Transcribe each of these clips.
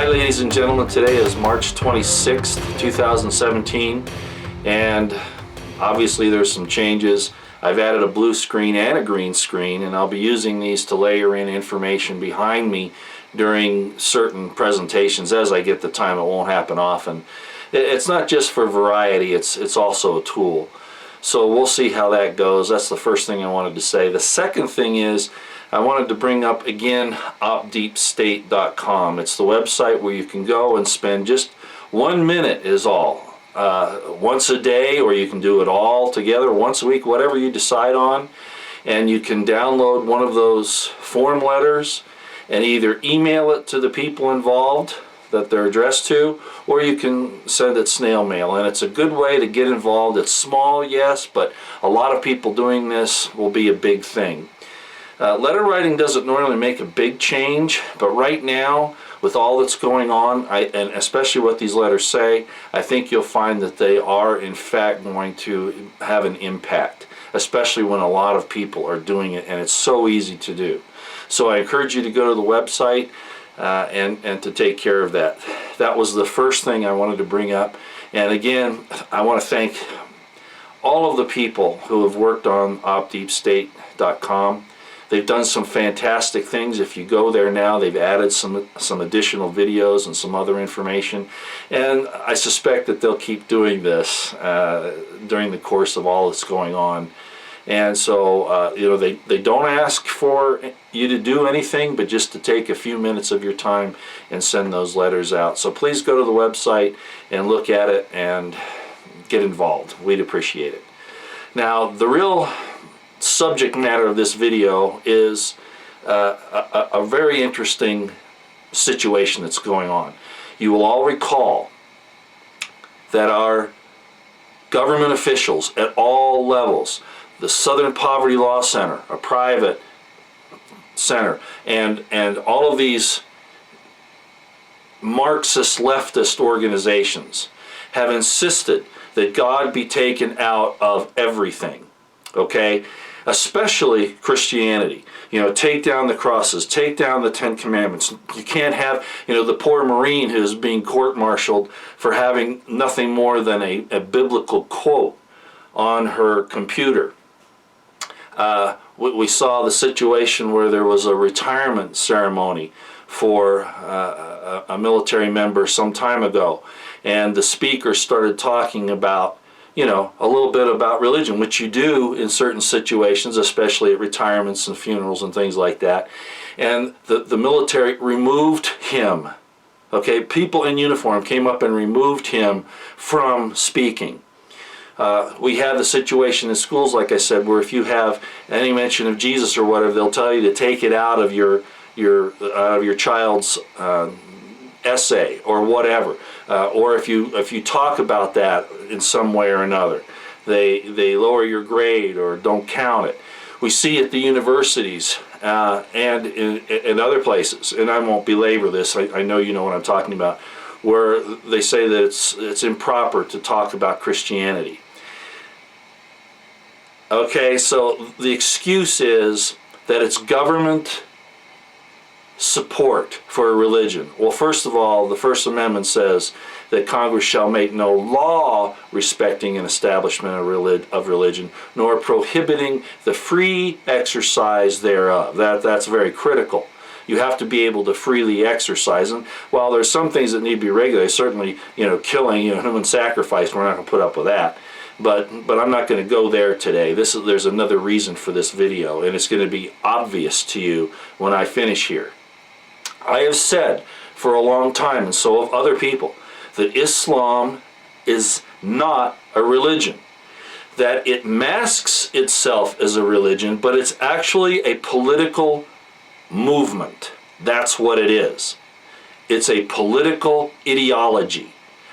Hi ladies and gentlemen, today is March 26th, 2017, and obviously there's some changes. I've added a blue screen and a green screen, and I'll be using these to layer in information behind me during certain presentations as I get the time. It won't happen often. It's not just for variety, it's also a tool. So we'll see how that goes. That's the first thing I wanted to say. The second thing is I wanted to bring up again OpDeepState.com. It's the website where you can go and spend just 1 minute is all. Once a day, or you can do it all together once a week, whatever you decide on. And you can download one of those form letters and either email it to the people involved that they're addressed to, or you can send it snail mail. And it's a good way to get involved. It's small, yes, but a lot of people doing this will be a big thing. Letter writing doesn't normally make a big change, but right now, with all that's going on, and especially what these letters say, I think you'll find that they are in fact going to have an impact, especially when a lot of people are doing it, and it's so easy to do. So I encourage you to go to the website and to take care of that. That was the first thing I wanted to bring up. And again, I want to thank all of the people who have worked on OpDeepState.com. They've done some fantastic things. If you go there now, they've added some additional videos and some other information. And I suspect that they'll keep doing this during the course of all that's going on. And so, you know, they don't ask for you to do anything, but just to take a few minutes of your time and send those letters out. So please go to the website and look at it and get involved. We'd appreciate it. Now, the real subject matter of this video is a very interesting situation that's going on. You will all recall that our government officials at all levels, the Southern Poverty Law Center, a private center, and all of these Marxist leftist organizations have insisted that God be taken out of everything, okay? Especially Christianity. You know, take down the crosses, take down the 10 Commandments. You can't have, you know, the poor Marine who's being court-martialed for having nothing more than a biblical quote on her computer. We saw the situation where there was a retirement ceremony for a military member some time ago, and the speaker started talking about, you know, a little bit about religion, which you do in certain situations, especially at retirements and funerals and things like that. And the military removed him. Okay, people in uniform came up and removed him from speaking. We have the situation in schools, like I said, where if you have any mention of Jesus or whatever, they'll tell you to take it out of your child's essay or whatever, or if you talk about that in some way or another, they lower your grade or don't count it. We see at the universities and in other places, and I won't belabor this, I know you know what I'm talking about, where they say that it's improper to talk about Christianity. Okay, so the excuse is that it's government support for a religion. Well, first of all, the First Amendment says that Congress shall make no law respecting an establishment of religion, nor prohibiting the free exercise thereof. That's very critical. You have to be able to freely exercise. And while there's some things that need to be regulated, certainly, you know, killing, you know, human sacrifice, we're not going to put up with that. But I'm not going to go there today. There's another reason for this video, and it's going to be obvious to you when I finish here. I have said for a long time, and so have other people, that Islam is not a religion. That it masks itself as a religion, but it's actually a political movement. That's what it is. It's a political ideology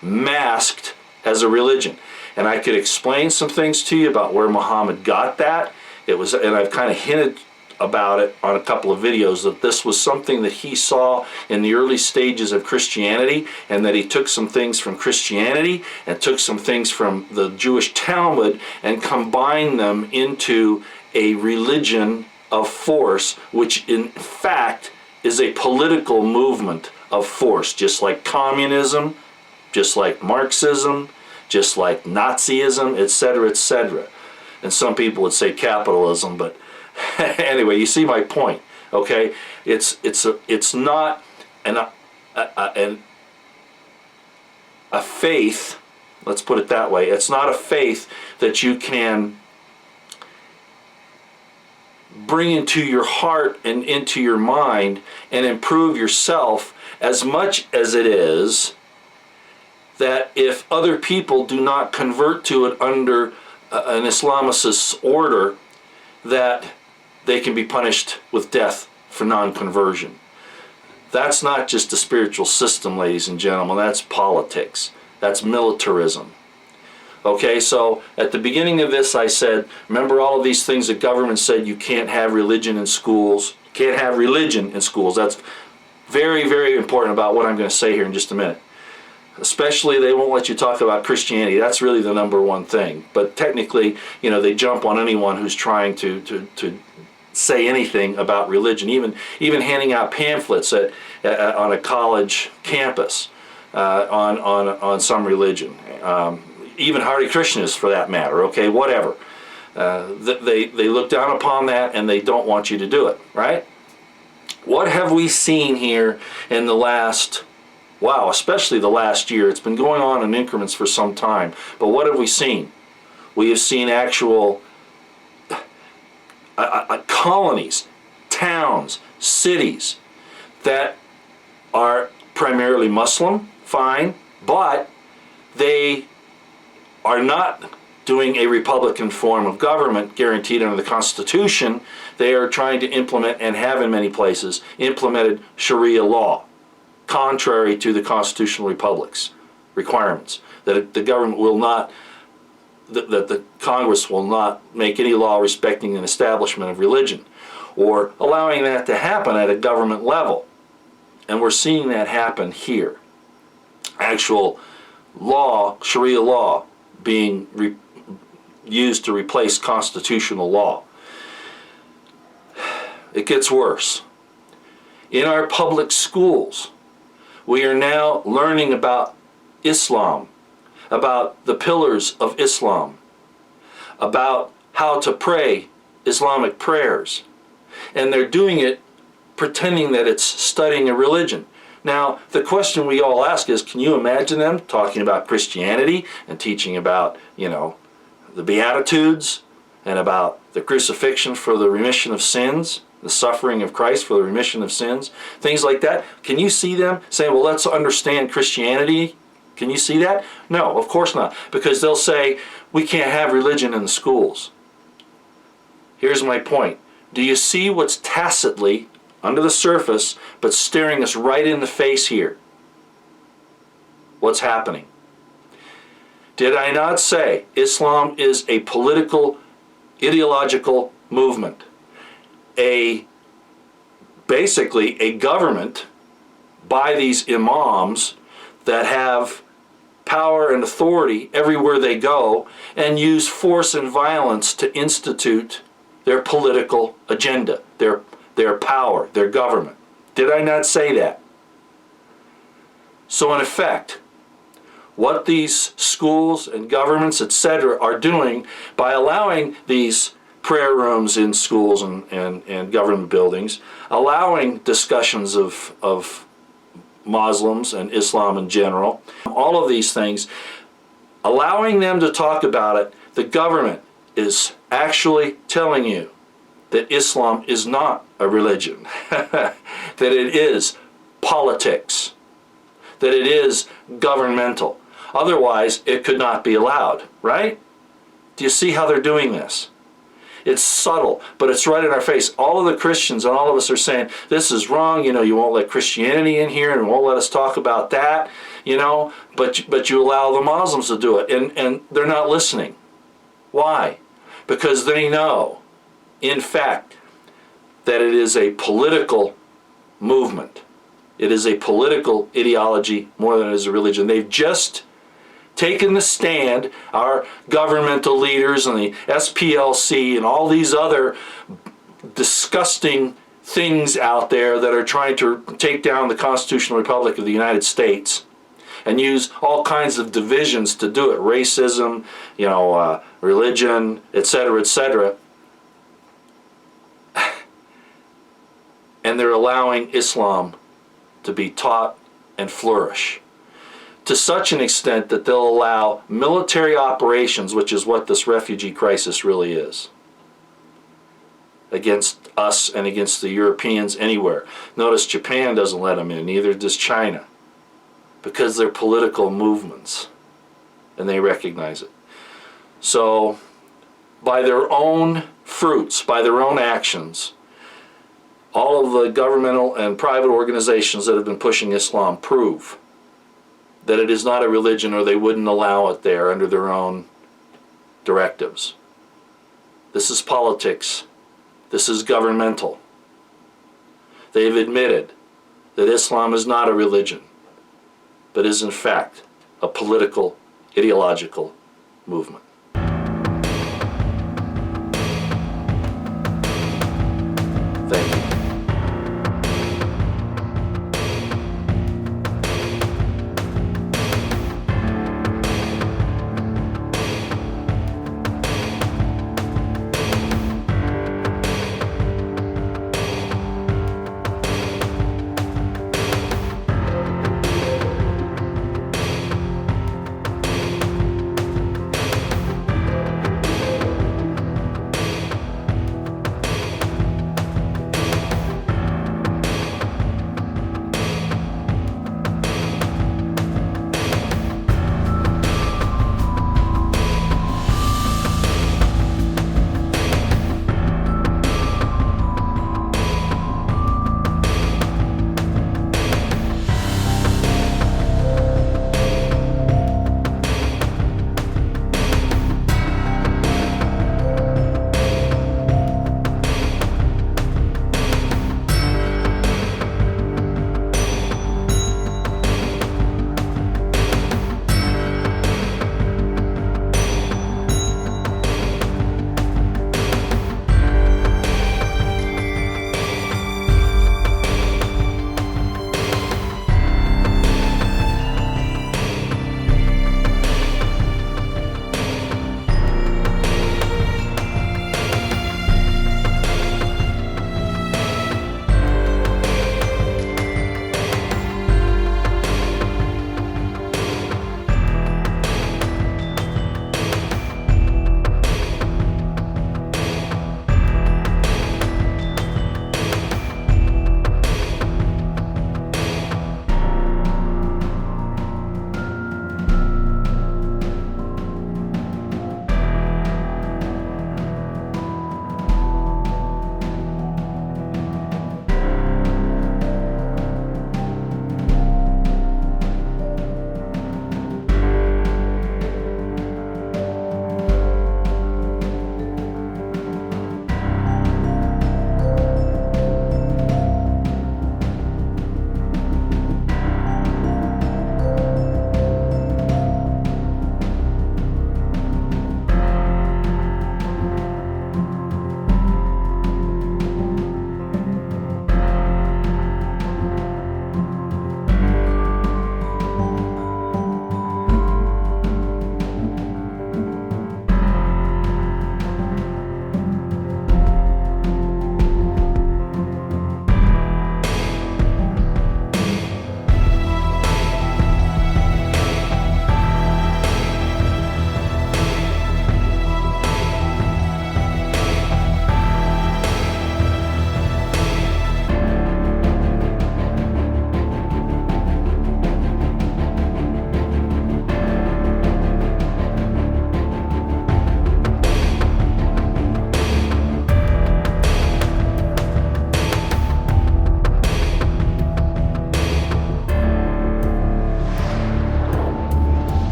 masked as a religion. And I could explain some things to you about where Muhammad got that. And I've kind of hinted about it on a couple of videos, that this was something that he saw in the early stages of Christianity, and that he took some things from Christianity and took some things from the Jewish Talmud and combined them into a religion of force, which in fact is a political movement of force, just like communism, just like Marxism, just like Nazism, etc., etc. And some people would say capitalism, but anyway, you see my point. Okay, it's not a faith. Let's put it that way. It's not a faith that you can bring into your heart and into your mind and improve yourself as much as it is that if other people do not convert to it under an Islamicist order, that they can be punished with death for non-conversion. That's not just a spiritual system, ladies and gentlemen. That's politics. That's militarism. Okay, so at the beginning of this I said, remember all of these things the government said you can't have religion in schools. You can't have religion in schools. That's very, very important about what I'm going to say here in just a minute. Especially they won't let you talk about Christianity. That's really the number one thing. But technically, you know, they jump on anyone who's trying to say anything about religion, even handing out pamphlets on a college campus on some religion. Even Hare Krishnas, for that matter, okay, whatever. They look down upon that and they don't want you to do it, right? What have we seen here in the last, wow, especially the last year? It's been going on in increments for some time, but what have we seen? We have seen actual colonies, towns, cities that are primarily Muslim, fine, but they are not doing a Republican form of government guaranteed under the Constitution. They are trying to implement, and have in many places, implemented Sharia law, contrary to the constitutional republic's requirements, that the government will not, that the Congress will not make any law respecting an establishment of religion, or allowing that to happen at a government level. And we're seeing that happen here. Actual law, Sharia law, being used to replace constitutional law. It gets worse. In our public schools, we are now learning about Islam, about the pillars of Islam, about how to pray Islamic prayers. And they're doing it pretending that it's studying a religion. Now, the question we all ask is, can you imagine them talking about Christianity and teaching about, you know, the Beatitudes and about the crucifixion for the remission of sins, the suffering of Christ for the remission of sins, things like that? Can you see them saying, well, let's understand Christianity? Can you see that? No, of course not, because they'll say, we can't have religion in the schools. Here's my point. Do you see what's tacitly under the surface, but staring us right in the face here? What's happening? Did I not say Islam is a political, ideological movement? Basically a government by these imams that have power and authority everywhere they go and use force and violence to institute their political agenda, their power, their government. Did I not say that? So in effect, what these schools and governments, etc., are doing by allowing these prayer rooms in schools and government buildings, allowing discussions of Muslims and Islam in general, all of these things, allowing them to talk about it, the government is actually telling you that Islam is not a religion, that it is politics, that it is governmental. Otherwise, it could not be allowed, right? Do you see how they're doing this? It's subtle, but it's right in our face. All of the Christians and all of us are saying, this is wrong, you know, you won't let Christianity in here and won't let us talk about that, you know, but you allow the Muslims to do it, and they're not listening. Why? Because they know, in fact, that it is a political movement. It is a political ideology more than it is a religion. They've just taken the stand, our governmental leaders and the SPLC and all these other disgusting things out there that are trying to take down the Constitutional Republic of the United States and use all kinds of divisions to do it, racism, religion, etc., etc. And they're allowing Islam to be taught and flourish to such an extent that they'll allow military operations, which is what this refugee crisis really is, against us and against the Europeans anywhere. Notice Japan doesn't let them in, neither does China, because they're political movements and they recognize it. So by their own fruits, by their own actions, all of the governmental and private organizations that have been pushing Islam prove that it is not a religion, or they wouldn't allow it there under their own directives. This is politics. This is governmental. They've admitted that Islam is not a religion, but is in fact a political, ideological movement. Thank you.